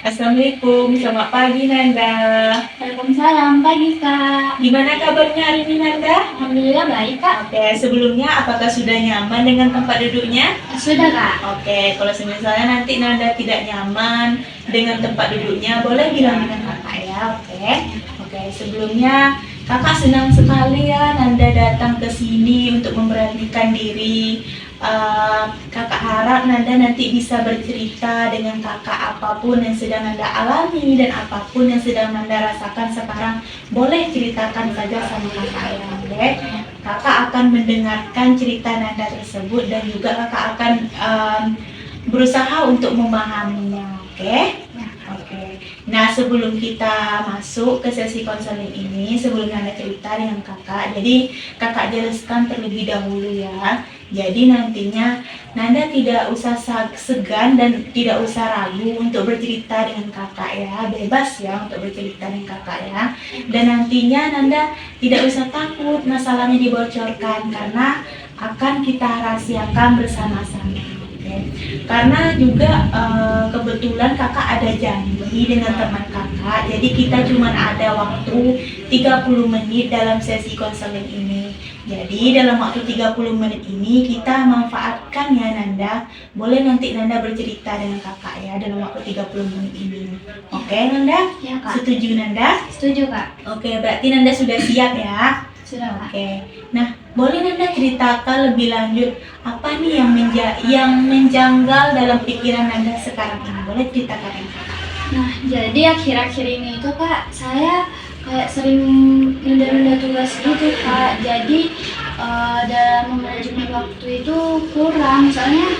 Assalamualaikum, selamat pagi Nanda. Waalaikumsalam, pagi Kak. Gimana kabarnya hari ini Nanda? Alhamdulillah baik Kak. Oke, sebelumnya apakah sudah nyaman dengan tempat duduknya? Sudah Kak. Oke, kalau misalnya nanti Nanda tidak nyaman dengan tempat duduknya, boleh bilang dengan kakak ya, oke? Oke, sebelumnya kakak senang sekali ya Nanda datang ke sini untuk memberanikan diri. Kakak harap Nanda nanti bisa bercerita dengan kakak apapun yang sedang Nanda alami dan apapun yang sedang Nanda rasakan sekarang, boleh ceritakan saja sama kakak ya, oke? Kakak akan mendengarkan cerita Nanda tersebut dan juga kakak akan berusaha untuk memahaminya, oke? Oke. Nah, sebelum kita masuk ke sesi konseling ini, sebelum Nanda cerita dengan kakak, jadi kakak jelaskan terlebih dahulu ya. Jadi nantinya Nanda tidak usah segan dan tidak usah ragu untuk bercerita dengan kakak ya, bebas ya untuk bercerita dengan kakak ya. Dan nantinya Nanda tidak usah takut masalahnya dibocorkan karena akan kita rahasiakan bersama-sama. Karena juga kebetulan kakak ada janji dengan teman kakak, jadi kita cuma ada waktu 30 menit dalam sesi konseling ini. Jadi dalam waktu 30 menit ini kita manfaatkan ya Nanda. Boleh nanti Nanda bercerita dengan kakak ya dalam waktu 30 menit ini. Oke Nanda? Ya Kak. Setuju Nanda? Setuju Kak. Oke, berarti Nanda sudah siap ya? Sudah Kak. Oke. Nah, boleh Nanda ceritakan lebih lanjut apa nih yang menjanggal dalam pikiran Nanda sekarang ini? Boleh ceritakan ya? Nah, jadi akhir-akhir ini itu Kak, saya kayak sering nunda-nunda tugas gitu Kak. Jadi dalam manajemen waktu itu kurang, soalnya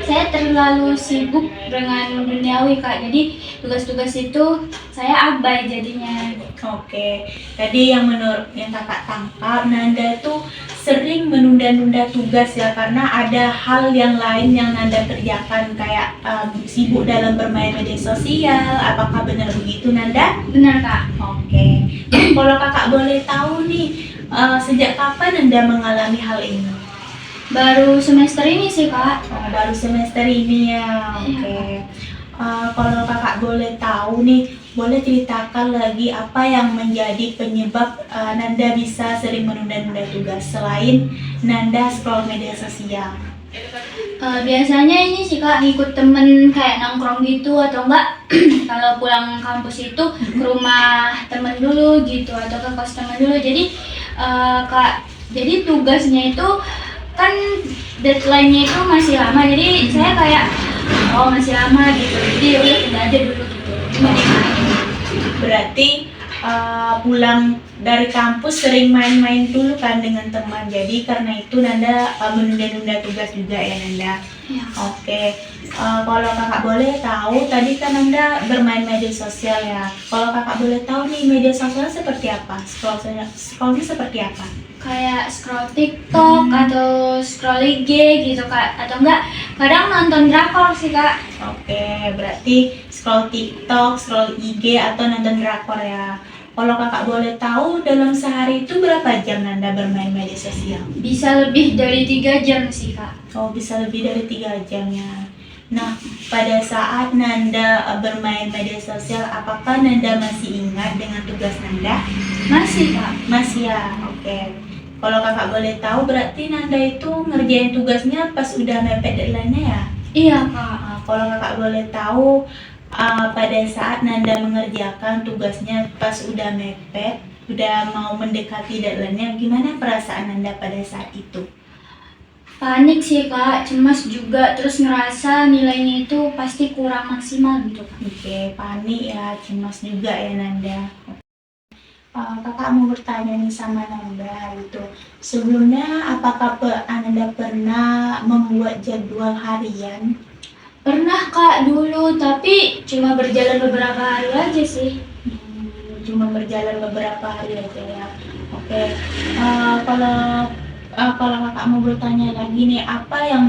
saya terlalu sibuk dengan duniawi Kak. Jadi tugas-tugas itu saya abai jadinya. Oke, tadi yang menurut yang kakak tangkap, Nanda tuh sering menunda-nunda tugas ya karena ada hal yang lain yang Nanda kerjakan kayak sibuk dalam bermain media sosial. Apakah benar begitu Nanda? Benar Kak. Oke. Nah, kalau kakak boleh tahu nih, sejak kapan Nanda mengalami hal ini? Baru semester ini sih Kak. Oh, baru semester ini ya, oke. Kalau kakak boleh tahu nih, boleh ceritakan lagi apa yang menjadi penyebab Nanda bisa sering menunda-nunda tugas selain Nanda scroll media sosial? Biasanya ini sih Kak, ngikut temen kayak nongkrong gitu atau enggak kalau pulang kampus itu ke rumah temen dulu gitu atau ke kos temen dulu. Jadi Kak, jadi tugasnya itu kan deadline-nya itu masih lama. Jadi saya kayak masih lama gitu. Jadi udah tunda aja dulu gitu. Berarti pulang dari kampus sering main-main dulu kan dengan teman. Jadi karena itu Nanda menunda-nunda tugas juga ya Nanda. Ya. Oke. Kalau kakak boleh tahu, tadi kan Nanda bermain media sosial ya. Kalau kakak boleh tahu nih media sosial seperti apa? Scrollnya seperti apa? Kayak scroll TikTok atau scroll IG gitu Kak, atau enggak kadang nonton drakor sih Kak. Oke, berarti scroll TikTok, scroll IG atau nonton drakor ya. Kalau kakak boleh tahu dalam sehari itu berapa jam Nanda bermain media sosial? Bisa lebih dari 3 jam sih Kak. Oh, bisa lebih dari 3 jam ya. Nah, pada saat Nanda bermain media sosial, apakah Nanda masih ingat dengan tugas Nanda? Masih Kak. Masih ya, oke. Kalau kakak boleh tahu, berarti Nanda itu ngerjain tugasnya pas udah mepet deadline-nya ya? Iya Kak. Kalau kakak boleh tahu, pada saat Nanda mengerjakan tugasnya pas udah mepet, udah mau mendekati deadline-nya, gimana perasaan Nanda pada saat itu? Panik sih Kak, cemas juga, terus ngerasa nilainya itu pasti kurang maksimal gitu Kak. Oke, panik ya, cemas juga ya Nanda. Kakak mau bertanya nih sama Nanda gitu. Sebelumnya apakah Nanda pernah membuat jadwal harian? Pernah Kak dulu, tapi cuma berjalan beberapa hari aja sih. Cuma berjalan beberapa hari aja ya. Oke. Kalau kakak mau bertanya lagi nih, apa yang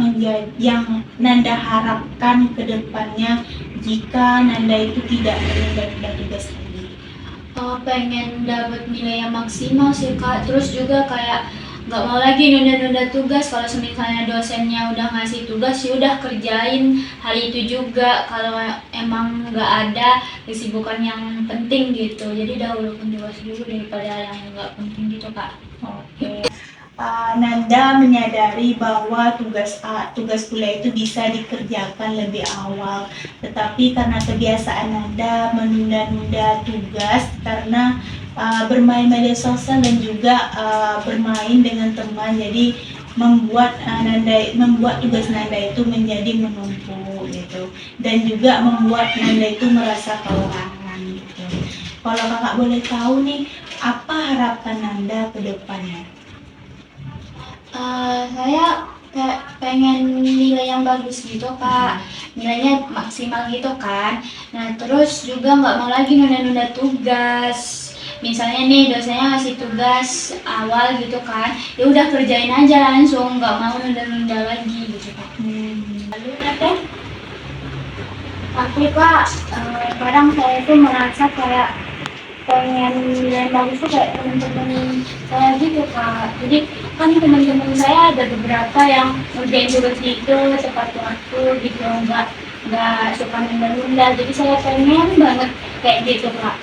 Nanda harapkan ke depannya jika Nanda itu tidak menunda tugas lagi? Pengen dapat nilai yang maksimal sih Kak, terus juga kayak nggak mau lagi nunda-nunda tugas. Kalau misalnya dosennya udah ngasih tugas, ya udah kerjain hari itu juga. Kalau emang nggak ada kesibukan yang penting gitu, jadi dahulukan tugas dulu daripada yang nggak penting gitu kak. Oke. Nanda menyadari bahwa tugas kuliah itu bisa dikerjakan lebih awal, tetapi karena kebiasaan Nanda menunda-nunda tugas karena bermain media sosial dan juga bermain dengan teman, jadi membuat tugas Nanda itu menjadi menumpuk gitu, dan juga membuat Nanda itu merasa kelelahan gitu. Kalau kakak boleh tahu nih, apa harapan Nanda ke depannya? Saya kayak pengen nilai yang bagus gitu kak, nilainya maksimal gitu kan. Nah terus juga nggak mau lagi nunda-nunda tugas. Misalnya nih dosennya ngasih tugas awal gitu kan, ya udah kerjain aja langsung, nggak mau nunda-nunda lagi gitu kak. Lalu Nanda? Tapi kak, kadang saya itu merasa kayak pengen nilai bagus tuh kayak teman-teman saya gitu kak. Jadi kan teman-teman saya ada beberapa yang ngerjain tugas itu tepat waktu gitu, nggak suka nunda-nunda. Jadi saya pengen banget kayak gitu kak.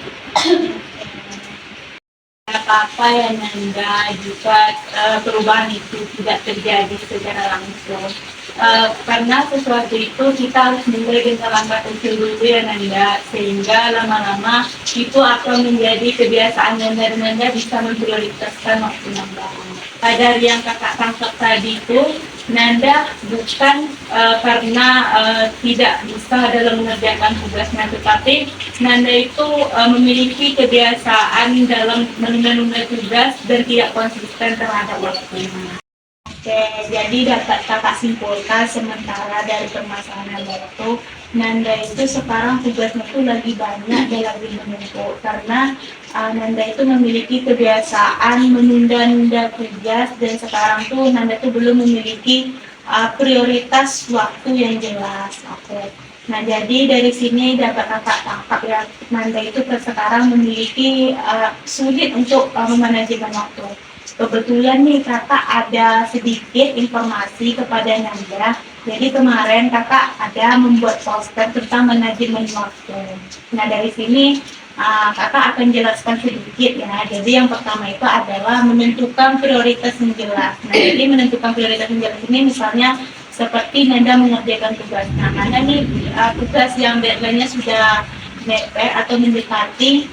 Apa-apa ya Nanda jika perubahan itu tidak terjadi secara langsung. Karena sesuatu itu kita harus mulai dengan langkah kecil dulu ya Nanda, sehingga lama-lama itu akan menjadi kebiasaan Nanda dan Nanda bisa memprioritaskan waktu Nanda. Dari yang kakak tangkap tadi itu, Nanda bukan karena tidak bisa dalam mengerjakan tugasnya, tetapi Nanda itu memiliki kebiasaan dalam menunda-nunda tugas dan tidak konsisten terhadap waktunya. Oke, jadi dapat kakak simpulkan sementara dari permasalahan Nanda itu, Nanda itu sekarang tugasnya itu lagi banyak dan lagi menumpuk karena Nanda itu memiliki kebiasaan menunda-nunda tugas, dan sekarang tuh Nanda tuh belum memiliki prioritas waktu yang jelas. Oke. Nah, jadi dari sini dapat kakak tangkap ya, Nanda itu sekarang memiliki sulit untuk memanajemen waktu. Kebetulan nih kakak ada sedikit informasi kepada Nanda. Jadi kemarin kakak ada membuat poster tentang manajemen waktu. Nah dari sini kakak akan jelaskan sedikit ya. Jadi yang pertama itu adalah menentukan prioritas yang jelas. Nah jadi menentukan prioritas yang jelas ini misalnya seperti Nanda mengerjakan tugas. Nah Nanda nih tugas yang deadline-nya sudah mepet atau mendekati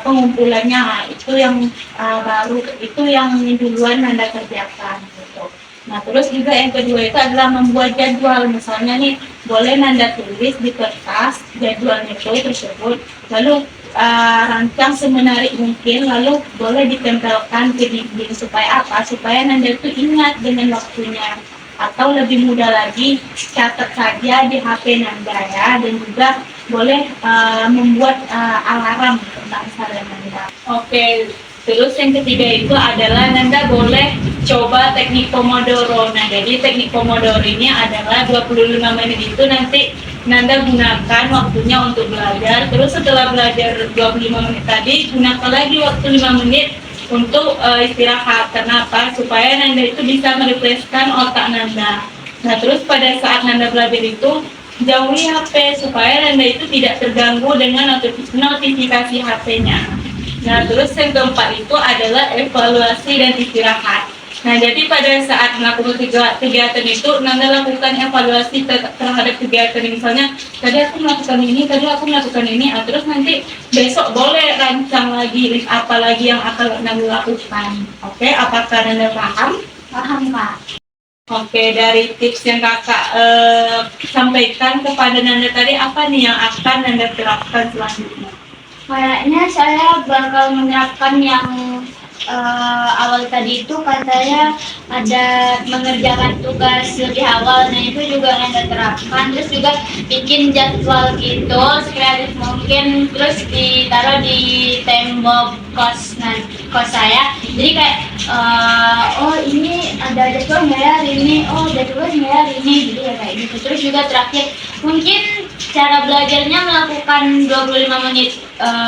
pengumpulannya, itu yang baru, itu yang duluan Nanda kerjakan gitu. Nah terus juga yang kedua itu adalah membuat jadwal. Misalnya nih boleh Nanda tulis di kertas jadwalnya itu tersebut, lalu rancang semenarik mungkin, lalu boleh ditempelkan ke dinding. Supaya apa? Supaya Nanda itu ingat dengan waktunya. Atau lebih mudah lagi, catat saja di HP Nanda ya, dan juga boleh membuat alarm tentang saran Nanda. Oke, terus yang ketiga itu adalah Nanda boleh coba teknik Pomodoro. Nah, jadi teknik Pomodoro ini adalah 25 menit itu nanti Nanda gunakan waktunya untuk belajar. Terus setelah belajar 25 menit tadi, gunakan lagi waktu 5 menit untuk istirahat. Kenapa? Supaya Nanda itu bisa merefreshkan otak Nanda. Nah, terus pada saat Nanda belajar itu, jauhi HP supaya Nanda itu tidak terganggu dengan notifikasi HP-nya. Nah, terus yang keempat itu adalah evaluasi dan istirahat. Nah, jadi pada saat melakukan kegiatan itu, Nanda lakukan evaluasi terhadap kegiatan. Misalnya, tadi aku melakukan ini, terus nanti besok boleh rancang lagi apa lagi yang akan Nanda lakukan. Oke, apakah Nanda paham? Paham kak. Oke, dari tips yang kakak sampaikan kepada Nanda tadi, apa nih yang akan Nanda terapkan selanjutnya? Kayaknya saya bakal menerapkan yang awal tadi itu, katanya ada mengerjakan tugas lebih awal. Nah itu juga Nanda terapkan. Terus juga bikin jadwal gitu sekreatif mungkin, terus ditaruh di tembok kos saya. Jadi kayak oh ini ada jadwal nggak ya hari ini, oh ada tugas nggak ya hari ini, jadi ya kayak gitu. Terus juga terakhir mungkin cara belajarnya melakukan 25 menit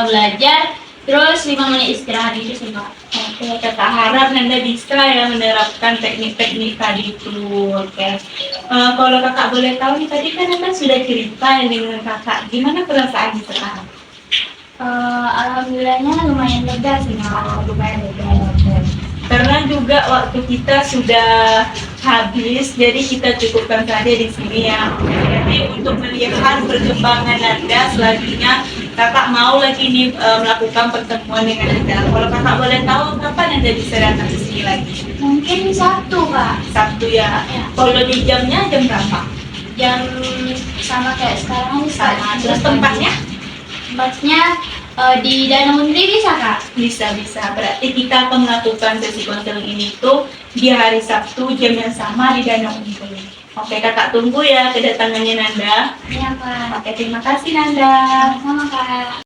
belajar, terus 5 menit istirahat gitu sih Kak. Oke, kakak harap Nanda bisa ya menerapkan teknik-teknik tadi itu. Oke. Kalau kakak boleh tahu nih, tadi kan Nanda sudah cerita ya dengan kakak, gimana perasaannya sekarang? Alhamdulillahnya lumayan lega sih Kak. Lumayan lega. Oke. Karena juga waktu kita sudah habis, jadi kita cukupkan saja di sini ya. Jadi untuk melihat perkembangan Nanda selanjutnya, kakak mau lagi nih melakukan pertemuan dengan Nanda. Kalau kakak boleh tahu, kapan Nanda bisa datang ke sini lagi? Mungkin Sabtu Kak. Sabtu ya. Ya. Kalau di jamnya jam berapa? Jam sama kayak sekarang bisa. Terus tempatnya? Tempatnya di Danau Menteri bisa Kak? Bisa. Berarti kita akan melakukan sesi konseling ini tuh di hari Sabtu jam yang sama di Danau Untung. Oke, kakak tunggu ya kedatangannya Nanda. Iya Kak. Oke, terima kasih Nanda. Sama Kak.